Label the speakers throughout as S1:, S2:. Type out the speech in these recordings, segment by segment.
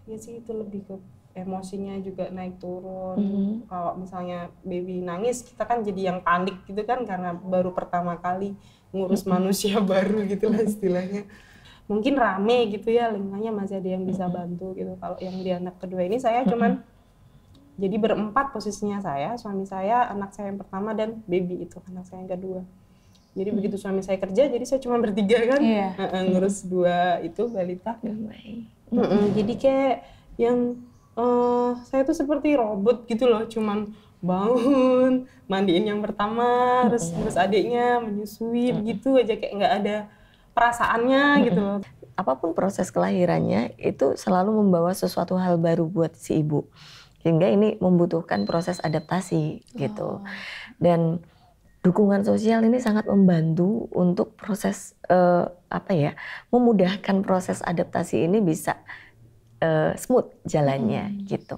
S1: ya sih itu lebih ke emosinya juga naik turun. Kalau misalnya baby nangis, kita kan jadi yang panik gitu kan karena baru pertama kali ngurus manusia baru gitu lah istilahnya. Mungkin rame gitu ya, lingkungannya masih ada yang bisa bantu gitu. Kalau yang di anak kedua ini saya cuman jadi berempat posisinya, saya, suami saya, anak saya yang pertama, dan baby itu anak saya yang kedua. Jadi begitu suami saya kerja, jadi saya cuma bertiga kan, ngurus dua itu balita. Jadi kayak yang saya tuh seperti robot gitu loh, cuman bangun, mandiin yang pertama, terus adiknya menyusui gitu aja, kayak nggak ada perasaannya gitu loh.
S2: Apapun proses kelahirannya itu selalu membawa sesuatu hal baru buat si ibu, sehingga ini membutuhkan proses adaptasi gitu. Dan dukungan sosial ini sangat membantu untuk proses memudahkan proses adaptasi ini bisa smooth jalannya gitu.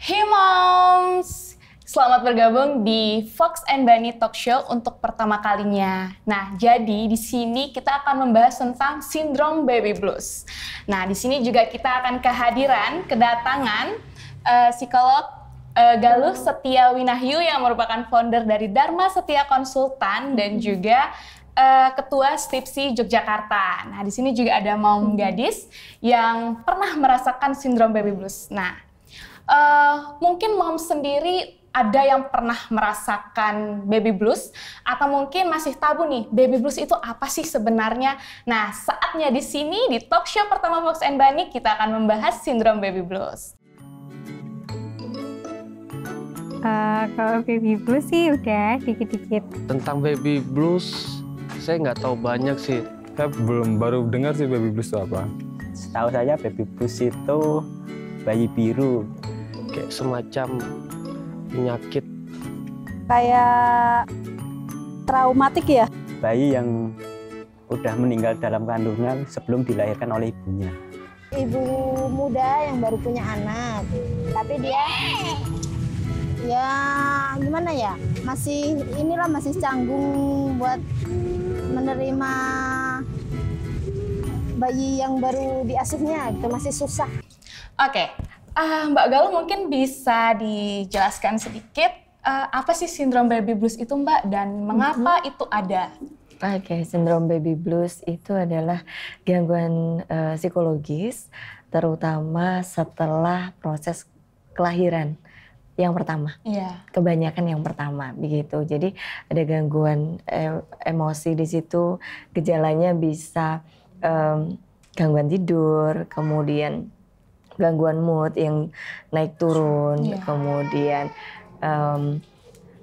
S3: Hey moms, selamat bergabung di Fox and Bunny Talk Show untuk pertama kalinya. Nah, jadi di sini kita akan membahas tentang sindrom baby blues. Nah, di sini juga kita akan kedatangan psikolog Galuh Setia Winahyu yang merupakan founder dari Dharma Setia Konsultan dan juga Ketua Stipsi Yogyakarta. Nah, di sini juga ada mom gadis yang pernah merasakan sindrom baby blues. Nah, mungkin mom sendiri ada yang pernah merasakan baby blues atau mungkin masih tabu nih, baby blues itu apa sih sebenarnya? Nah, saatnya di sini di talk show pertama Fox and Bunny kita akan membahas sindrom baby blues.
S4: Kalau baby blues sih udah dikit-dikit.
S5: Tentang baby blues saya nggak tahu banyak sih.
S6: Saya baru dengar sih baby blues itu apa.
S7: Setahu saya baby blues itu bayi biru.
S5: Kayak semacam penyakit.
S4: Kayak traumatik ya?
S7: Bayi yang udah meninggal dalam kandungan sebelum dilahirkan oleh ibunya.
S8: Ibu muda yang baru punya anak, tapi dia ya gimana ya, masih canggung buat menerima bayi yang baru diasuhnya, itu masih susah.
S3: Oke, Mbak Galuh mungkin bisa dijelaskan sedikit apa sih sindrom baby blues itu Mbak dan mengapa itu ada?
S2: Oke, sindrom baby blues itu adalah gangguan psikologis terutama setelah proses kelahiran yang pertama. Kebanyakan yang pertama begitu. Jadi ada gangguan emosi di situ, gejalanya bisa gangguan tidur, kemudian gangguan mood yang naik turun, kemudian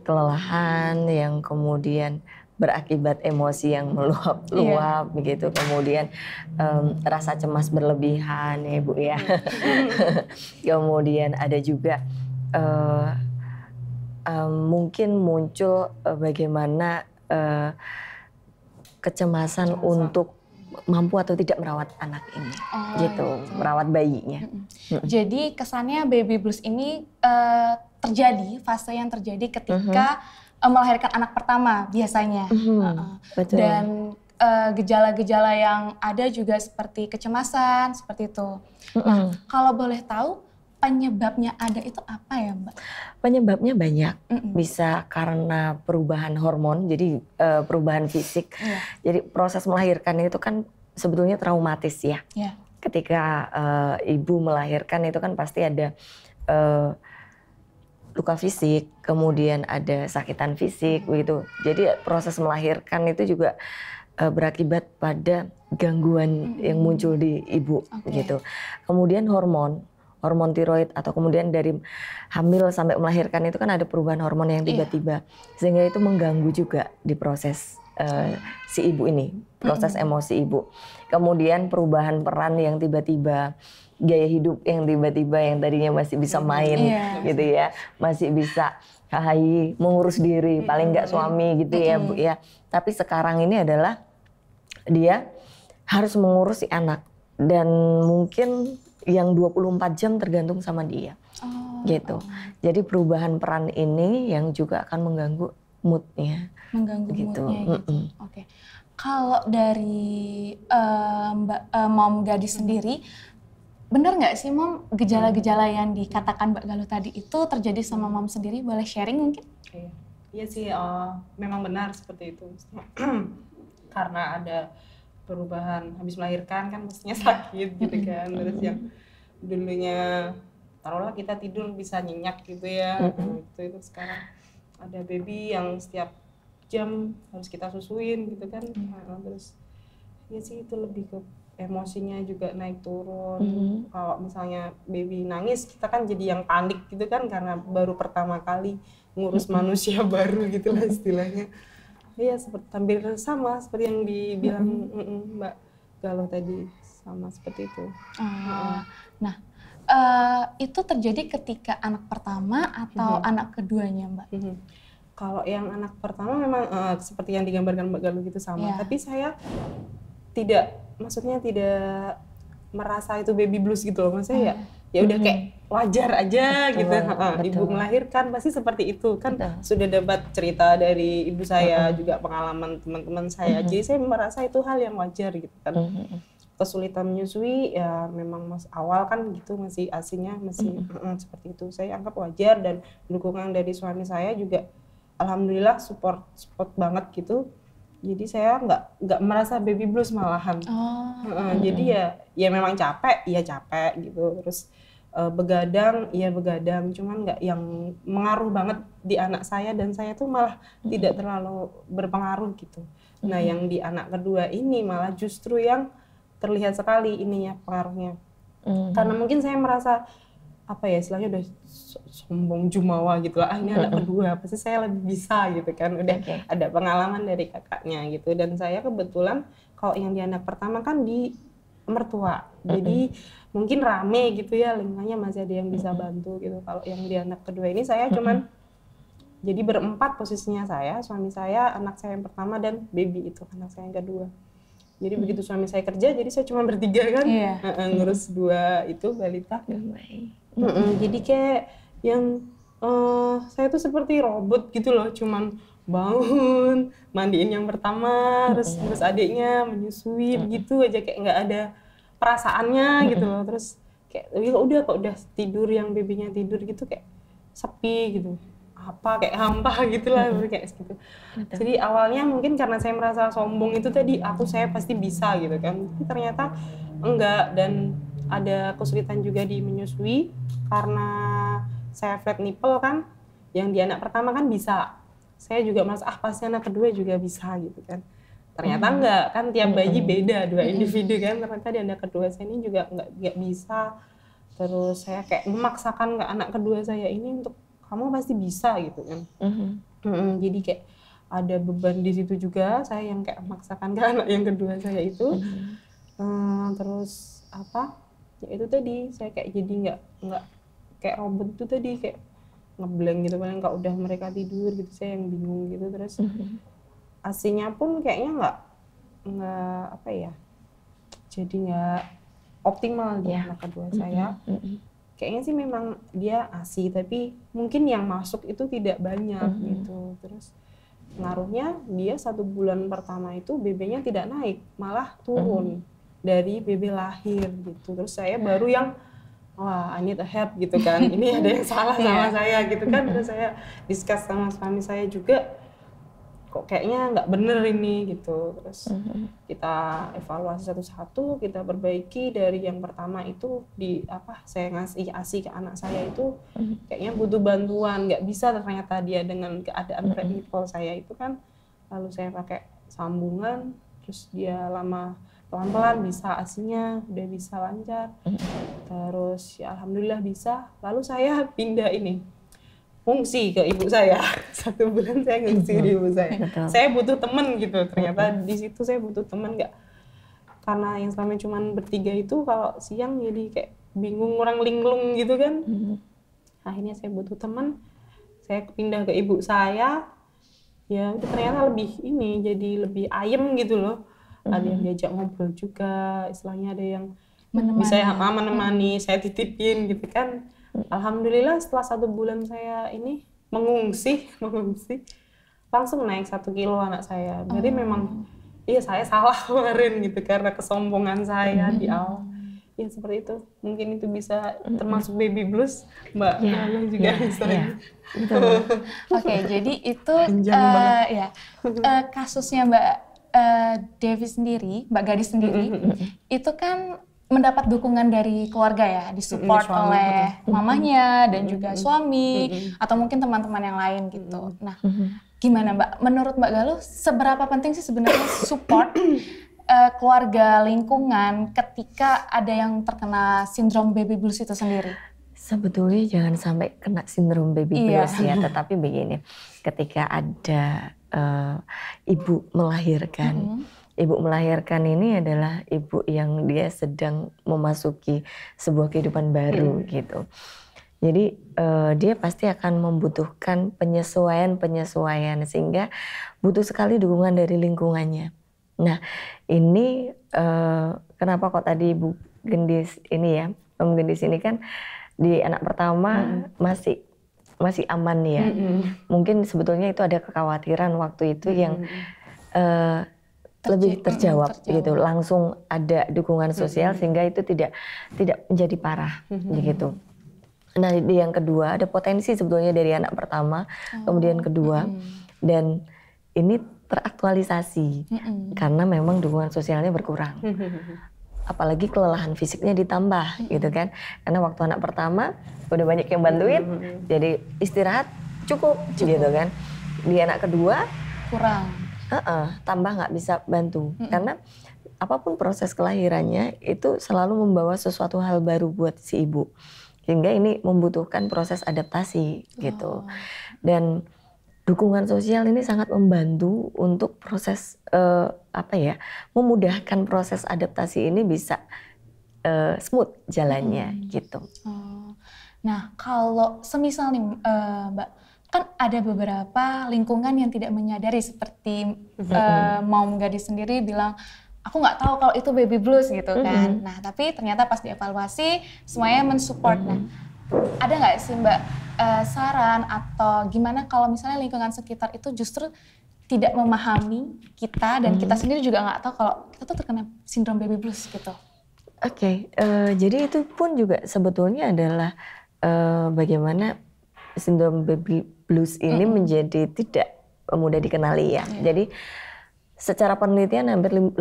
S2: kelelahan yang kemudian berakibat emosi yang meluap-luap begitu, kemudian rasa cemas berlebihan ya Bu ya. Kemudian ada juga mungkin muncul bagaimana kecemasan untuk mampu atau tidak merawat anak ini, gitu, merawat bayinya.
S3: Jadi kesannya baby blues ini fase yang terjadi ketika melahirkan anak pertama biasanya.
S2: Betul.
S3: Dan gejala-gejala yang ada juga seperti kecemasan, seperti itu. Nah, kalau boleh tahu penyebabnya ada itu apa ya Mbak?
S2: Penyebabnya banyak, bisa karena perubahan hormon, jadi perubahan fisik. Jadi proses melahirkan itu kan sebetulnya traumatis ya. Ketika ibu melahirkan itu kan pasti ada luka fisik, kemudian ada sakitan fisik begitu. Jadi proses melahirkan itu juga berakibat pada gangguan yang muncul di ibu gitu. Kemudian hormon tiroid atau kemudian dari hamil sampai melahirkan itu kan ada perubahan hormon yang tiba-tiba sehingga itu mengganggu juga di proses si ibu ini, proses emosi ibu. Kemudian perubahan peran yang tiba-tiba, gaya hidup yang tiba-tiba yang tadinya masih bisa main gitu ya, masih bisa mengurus diri, paling nggak suami gitu ya Bu ya. Tapi sekarang ini adalah dia harus mengurus si anak dan mungkin yang 24 jam tergantung sama dia, gitu. Jadi perubahan peran ini yang juga akan mengganggu moodnya.
S3: Mengganggu
S2: gitu.
S3: moodnya gitu. Oke. Kalau dari Mbak Mom Gadis sendiri, bener nggak sih Mom gejala-gejala yang dikatakan Mbak Galuh tadi itu terjadi sama Mom sendiri? Boleh sharing mungkin?
S1: Iya sih, memang benar seperti itu. Karena ada perubahan habis melahirkan kan mestinya sakit gitu kan. Terus yang dulunya taruhlah kita tidur bisa nyenyak gitu ya. Itu sekarang ada baby yang setiap jam harus kita susuin gitu kan. Terus ya sih itu lebih ke emosinya juga naik turun. Kalau misalnya baby nangis kita kan jadi yang panik gitu kan karena baru pertama kali ngurus manusia baru gitu lah istilahnya. Iya seperti tampil sama seperti yang dibilang Mbak Galuh tadi, sama seperti itu.
S3: Nah, itu terjadi ketika anak pertama atau anak keduanya Mbak?
S1: Kalau yang anak pertama memang seperti yang digambarkan Mbak Galuh gitu sama, tapi saya maksudnya tidak merasa itu baby blues gitu loh, maksudnya ya udah kayak wajar aja gitu. Ibu melahirkan pasti seperti itu kan. Sudah dapat cerita dari ibu saya juga, pengalaman teman-teman saya, jadi saya merasa itu hal yang wajar gitu kan. Kesulitan menyusui ya memang awal kan gitu, masih asinya masih seperti itu, saya anggap wajar. Dan dukungan dari suami saya juga alhamdulillah support banget gitu. Jadi saya nggak merasa baby blues malahan. Jadi ya memang capek gitu. Terus begadang, cuman nggak yang mengaruh banget di anak saya, dan saya tuh malah tidak terlalu berpengaruh gitu. Nah yang di anak kedua ini malah justru yang terlihat sekali ininya pengaruhnya. Karena mungkin saya merasa apa ya istilahnya udah sombong jumawa gitu lah, ini anak kedua pasti saya lebih bisa gitu kan, udah ada pengalaman dari kakaknya gitu. Dan saya kebetulan kalau yang di anak pertama kan di mertua, jadi mungkin rame gitu ya, lingkungannya masih ada yang bisa bantu gitu. Kalau yang di anak kedua ini saya cuman jadi berempat posisinya, saya, suami saya, anak saya yang pertama, dan baby itu anak saya yang kedua. Jadi begitu suami saya kerja, jadi saya cuma bertiga kan, ngurus dua itu balita. Jadi kayak yang saya tuh seperti robot gitu loh, cuman bangun, mandiin yang pertama, terus adiknya menyusui gitu aja, kayak nggak ada perasaannya gitu loh. Terus kayak udah tidur, yang babynya tidur gitu kayak sepi gitu, kayak hampa gitu lah, kayak gitu. Jadi awalnya mungkin karena saya merasa sombong itu tadi, saya pasti bisa gitu kan, tapi ternyata enggak. Dan ada kesulitan juga di menyusui karena saya flat nipple kan, yang di anak pertama kan bisa, saya juga merasa pasti anak kedua juga bisa gitu kan. Ternyata enggak kan, tiap bayi beda, dua individu kan. Ternyata di anak kedua saya ini juga enggak bisa. Terus saya kayak memaksakan ke anak kedua saya ini untuk kamu pasti bisa gitu kan. Jadi kayak ada beban di situ juga, saya yang kayak memaksakan ke anak yang kedua saya itu. Terus ya itu tadi, saya kayak jadi nggak kayak robot itu tadi, kayak ngeblank gitu, paling kalau udah mereka tidur gitu saya yang bingung gitu. Terus asinya pun kayaknya nggak jadi nggak optimal di anak kedua saya. Kayaknya sih memang dia ASI, tapi mungkin yang masuk itu tidak banyak gitu. Terus pengaruhnya dia 1 bulan pertama itu BB-nya tidak naik, malah turun dari BB lahir gitu. Terus saya baru yang I need a help gitu kan, ini ada yang salah sama saya gitu kan. Terus saya discuss sama suami saya juga, kok kayaknya nggak bener ini gitu. Terus kita evaluasi satu-satu, kita perbaiki. Dari yang pertama itu saya ngasih ASI ke anak saya itu kayaknya butuh bantuan, nggak bisa ternyata dia dengan keadaan flat nipple saya itu kan. Lalu saya pakai sambungan, terus dia pelan-pelan bisa ASI-nya, udah bisa lancar. Terus ya alhamdulillah bisa. Lalu saya pindah fungsi ke ibu saya. 1 bulan saya ngungsi di ibu saya. Saya butuh temen gitu. Ternyata di situ saya butuh temen, karena yang selama cuman bertiga itu kalau siang jadi kayak bingung, orang linglung gitu kan. Akhirnya saya butuh temen. Saya pindah ke ibu saya. Ya udah ternyata jadi lebih ayem gitu loh. Ada yang diajak ngobrol juga, istilahnya ada yang bisa menemani, saya titipin gitu kan. Alhamdulillah setelah 1 bulan saya ini mengungsi, langsung naik 1 kilo anak saya. Jadi memang saya salah kemarin gitu, karena kesombongan saya di awal. ya seperti itu. Mungkin itu bisa termasuk baby blues, Mbak Nala juga bisa.
S3: Oke, jadi itu
S1: Panjang banget.
S3: kasusnya Mbak Devi sendiri, Mbak Gadis sendiri, itu kan mendapat dukungan dari keluarga ya, disupport
S1: suami,
S3: oleh mamanya dan juga suami atau mungkin teman-teman yang lain gitu. Nah, gimana Mbak? Menurut Mbak Galuh, seberapa penting sih sebenarnya support keluarga, lingkungan ketika ada yang terkena sindrom baby blues itu sendiri?
S2: Sebetulnya jangan sampai kena sindrom baby blues ya, tetapi begini, ketika ada ibu melahirkan, ibu melahirkan ini adalah ibu yang dia sedang memasuki sebuah kehidupan baru gitu. Jadi dia pasti akan membutuhkan penyesuaian sehingga butuh sekali dukungan dari lingkungannya. Nah ini kenapa kok tadi Ibu Gendis ini ya, Om Gendis ini kan di anak pertama masih aman ya. Mungkin sebetulnya itu ada kekhawatiran waktu itu yang lebih terjawab gitu, langsung ada dukungan sosial sehingga itu tidak menjadi parah begitu. Nah di yang kedua ada potensi sebetulnya dari anak pertama, kemudian kedua, dan ini teraktualisasi karena memang dukungan sosialnya berkurang. Apalagi kelelahan fisiknya ditambah gitu kan, karena waktu anak pertama udah banyak yang bantuin, jadi istirahat cukup gitu kan. Di anak kedua
S3: Kurang.
S2: tambah nggak bisa bantu karena apapun proses kelahirannya itu selalu membawa sesuatu hal baru buat si ibu, sehingga ini membutuhkan proses adaptasi gitu. Dan dukungan sosial ini sangat membantu untuk proses memudahkan proses adaptasi ini bisa smooth jalannya gitu.
S3: Nah kalau semisal nih Mbak, kan ada beberapa lingkungan yang tidak menyadari seperti Mom Gadis sendiri bilang, aku nggak tahu kalau itu baby blues gitu kan. Nah tapi ternyata pas dievaluasi semuanya mensupport. Nah ada nggak sih Mbak saran atau gimana kalau misalnya lingkungan sekitar itu justru tidak memahami kita dan kita sendiri juga nggak tahu kalau kita tuh terkena sindrom baby blues gitu?
S2: Oke, jadi itu pun juga sebetulnya adalah bagaimana sindrom baby blues ini menjadi tidak mudah dikenali ya. Jadi secara penelitian hampir 80%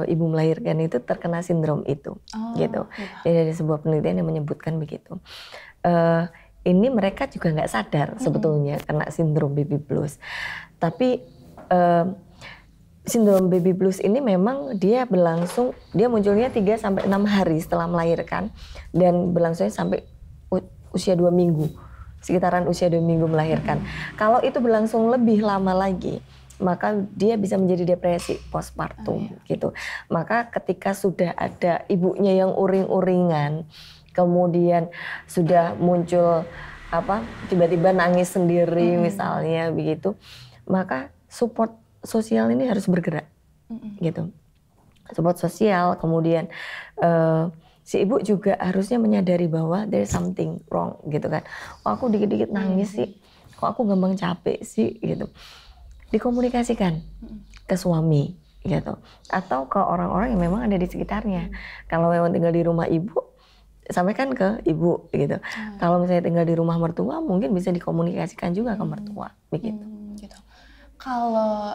S2: ibu melahirkan itu terkena sindrom itu, gitu. Jadi ada sebuah penelitian yang menyebutkan begitu. Ini mereka juga nggak sadar sebetulnya kena sindrom baby blues. Tapi sindrom baby blues ini memang dia munculnya 3-6 hari setelah melahirkan dan berlangsungnya sampai usia 2 minggu, sekitaran usia 2 minggu melahirkan. Kalau itu berlangsung lebih lama lagi, maka dia bisa menjadi depresi postpartum gitu. Maka ketika sudah ada ibunya yang uring-uringan, kemudian sudah muncul tiba-tiba nangis sendiri misalnya begitu, maka support sosial ini harus bergerak gitu. Support sosial, kemudian si ibu juga harusnya menyadari bahwa there's something wrong gitu kan. Kok aku dikit-dikit nangis sih, kok aku gampang capek sih gitu. Dikomunikasikan ke suami gitu, atau ke orang-orang yang memang ada di sekitarnya. Kalau memang tinggal di rumah ibu, sampaikan ke ibu gitu. Kalau misalnya tinggal di rumah mertua, mungkin bisa dikomunikasikan juga ke mertua begitu.
S3: Gitu. Kalau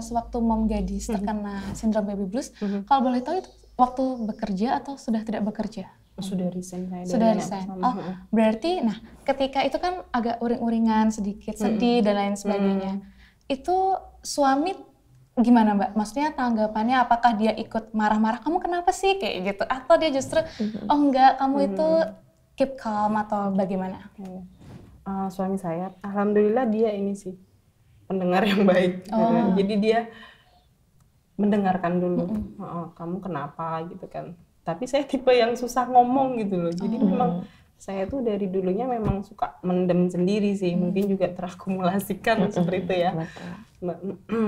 S3: sewaktu Mom Gadis terkena sindrom baby blues, kalau boleh tahu itu waktu bekerja atau sudah tidak bekerja?
S1: Sudah resign saya.
S3: Sudah resign. Berarti nah ketika itu kan agak uring-uringan, sedikit sedih dan lain sebagainya. Itu suami gimana Mbak? Maksudnya tanggapannya apakah dia ikut marah-marah, kamu kenapa sih kayak gitu? Atau dia justru, oh enggak, kamu itu keep calm atau bagaimana?
S1: Suami saya, alhamdulillah dia ini sih pendengar yang baik. Jadi dia mendengarkan dulu, kamu kenapa gitu kan. Tapi saya tipe yang susah ngomong gitu loh. Jadi memang saya tuh dari dulunya memang suka mendem sendiri sih, mungkin juga terakumulasikan seperti itu ya.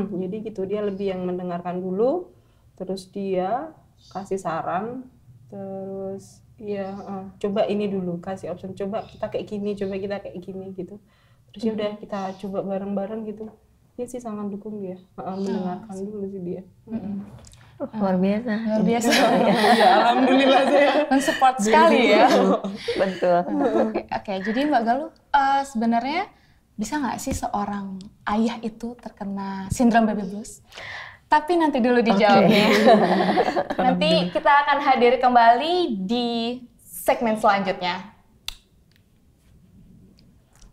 S1: Jadi gitu, dia lebih yang mendengarkan dulu, terus dia kasih saran, terus ya coba ini dulu, kasih option, coba kita kayak gini, coba kita kayak gini gitu. Terus ya udah kita coba bareng-bareng gitu. Dia sih sangat dukung dia, mendengarkan dulu sih dia.
S2: Luar biasa.
S3: Luar biasa.
S1: Ya alhamdulillah saya.
S3: Men-support sekali ya.
S2: Betul.
S3: Oke, jadi Mbak Galuh sebenarnya bisa nggak sih seorang ayah itu terkena sindrom baby blues? Tapi nanti dulu dijawabnya. Nanti kita akan hadir kembali di segmen selanjutnya.